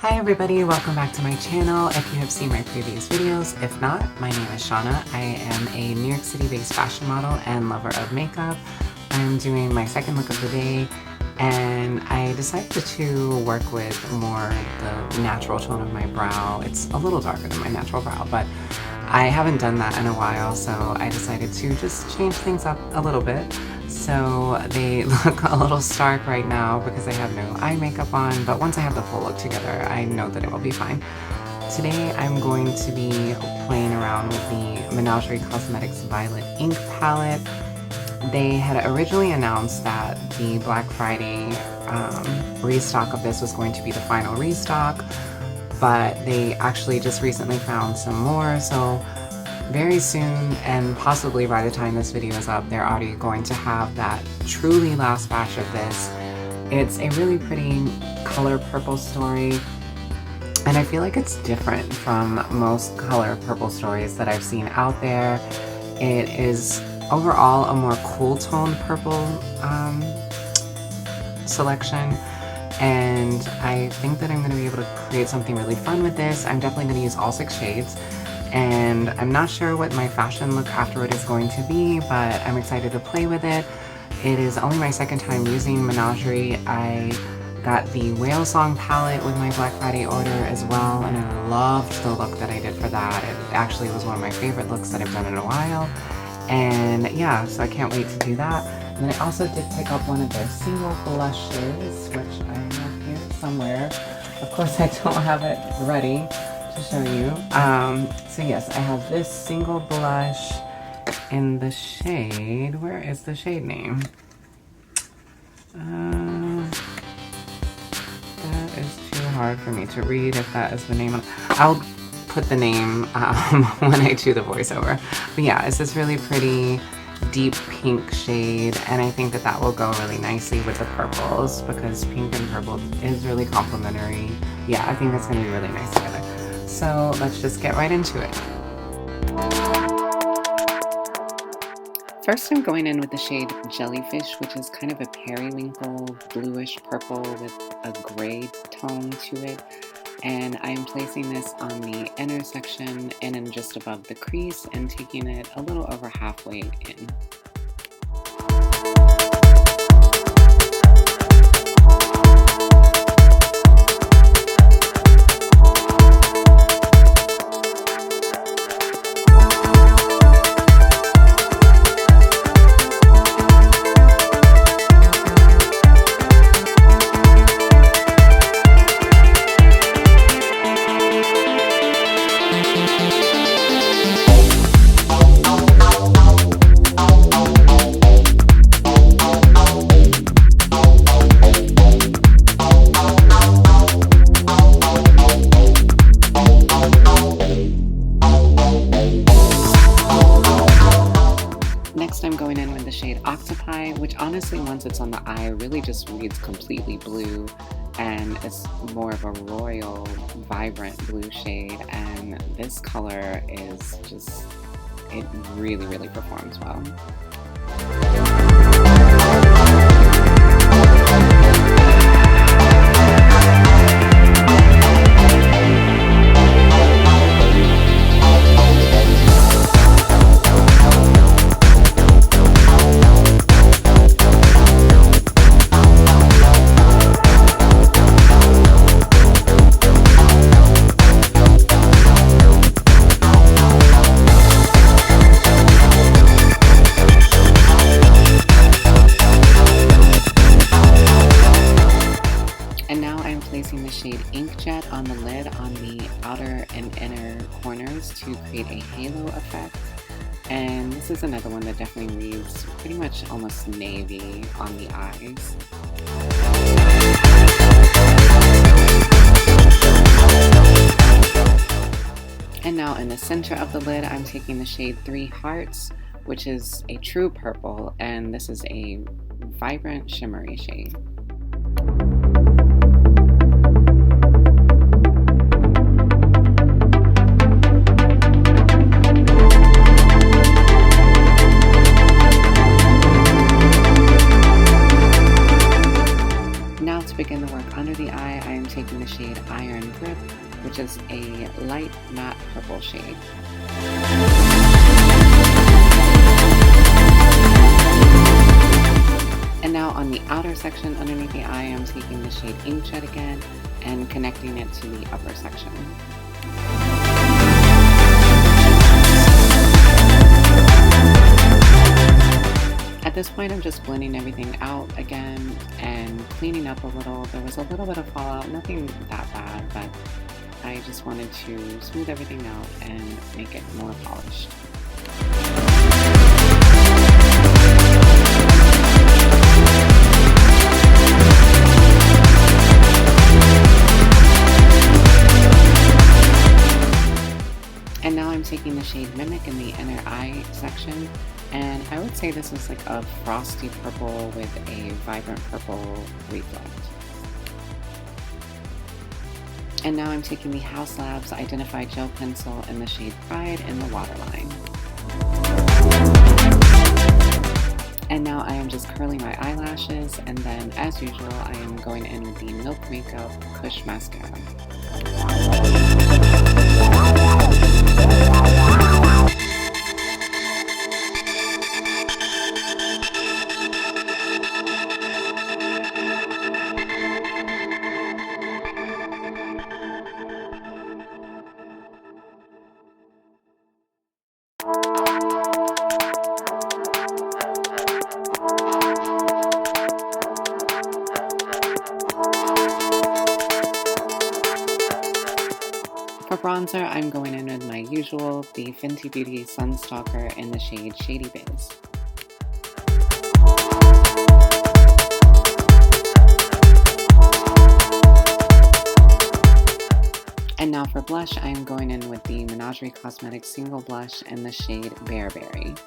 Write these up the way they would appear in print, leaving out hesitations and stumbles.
Hi everybody, welcome back to my channel. If you have seen my previous videos, if not, my name is Shauna. I am a New York City based fashion model and lover of makeup. I'm doing my second look of the day and I decided to work with more the natural tone of my brow. It's a little darker than my natural brow, but I haven't done that in a while, so I decided to just change things up a little bit. So they look a little stark right now because I have no eye makeup on, but once I have the full look together, I know that it will be fine. Today I'm going to be playing around with the Menagerie Cosmetics Violet Ink Palette. They had originally announced that the Black Friday restock of this was going to be the final restock, but they actually just recently found some more, so very soon, and possibly by the time this video is up, they're already going to have that truly last batch of this. It's a really pretty color purple story, and I feel like it's different from most color purple stories that I've seen out there. It is overall a more cool toned purple selection, and I think that I'm going to be able to create something really fun with this. I'm definitely going to use all 6 shades. And I'm not sure what my fashion look afterward is going to be, but I'm excited to play with it. It is only my second time using Menagerie. I got the Whale Song palette with my Black Friday order as well, and I loved the look that I did for that. It actually was one of my favorite looks that I've done in a while. And yeah, so I can't wait to do that. And then I also did pick up one of their single blushes, which I have here somewhere. Of course, I don't have it ready to show you. So yes, I have this single blush in the shade, where is the shade name? That is too hard for me to read if that is the name. I'll put the name when I do the voiceover. But yeah, it's this really pretty deep pink shade, and I think that that will go really nicely with the purples because pink and purple is really complementary. Yeah, I think that's going to be really nice together. So let's just get right into it. First I'm going in with the shade Jellyfish, which is kind of a periwinkle bluish purple with a gray tone to it. And I'm placing this on the inner section and then just above the crease and taking it a little over halfway in. Next I'm going in with the shade Octopi, which honestly once it's on the eye really just reads completely blue, and it's more of a royal vibrant blue shade, and this color is just, it really performs well. Placing the shade Inkjet on the lid on the outer and inner corners to create a halo effect. And this is another one that definitely reads pretty much almost navy on the eyes. And now in the center of the lid, I'm taking the shade 3 Hearts, which is a true purple, and this is a vibrant shimmery shade. Now to begin the work under the eye, I am taking the shade Iron and Grip, which is a light matte purple shade. And now on the outer section underneath the eye, I'm taking the shade Inkjet again and connecting it to the upper section. At this point, I'm just blending everything out again and cleaning up a little. There was a little bit of fallout, nothing that bad, but I just wanted to smooth everything out and make it more polished. And now I'm taking the shade Mimic in the inner eye section, and I would say this is like a frosty purple with a vibrant purple reflect. And now I'm taking the House Labs Identify Gel Pencil in the shade Pride in the waterline. And now I am just curling my eyelashes, and then as usual I am going in with the Milk Makeup Kush Mascara. For bronzer, I'm going in with my usual, the Fenty Beauty Sunstalker in the shade Shady Biz. And now for blush, I am going in with the Menagerie Cosmetics Single Blush in the shade Bearberry.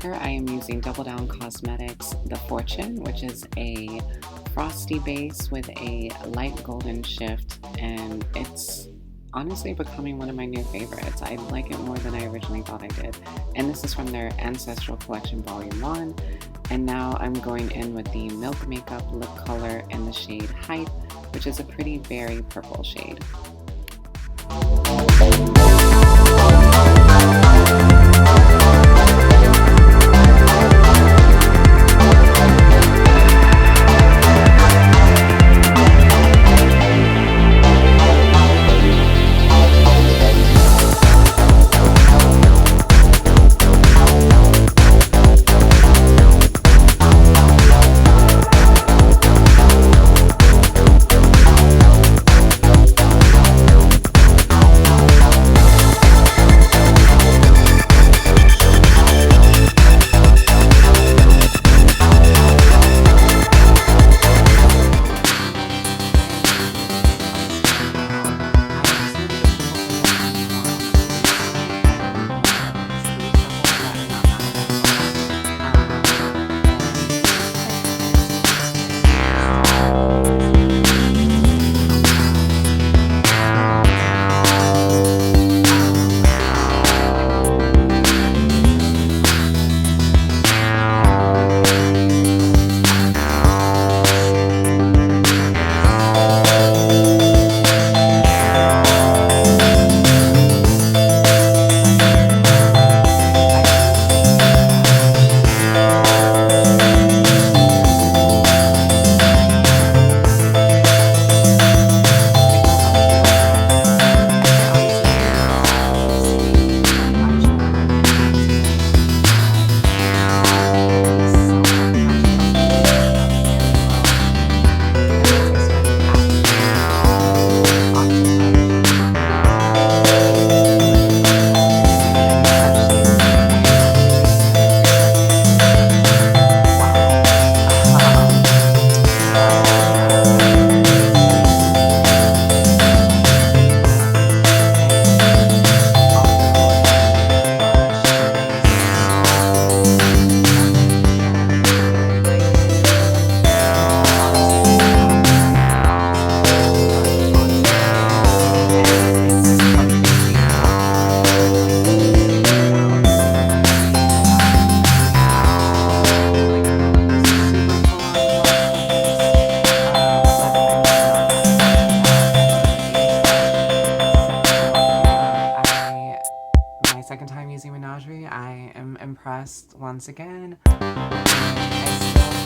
I am using Double Down Cosmetics The Fortune, which is a frosty base with a light golden shift, and it's honestly becoming one of my new favorites. I like it more than I originally thought I did. And this is from their Ancestral Collection Volume 1. And now I'm going in with the Milk Makeup Lip Color in the shade Hype, which is a pretty berry purple shade. impressed once again. I still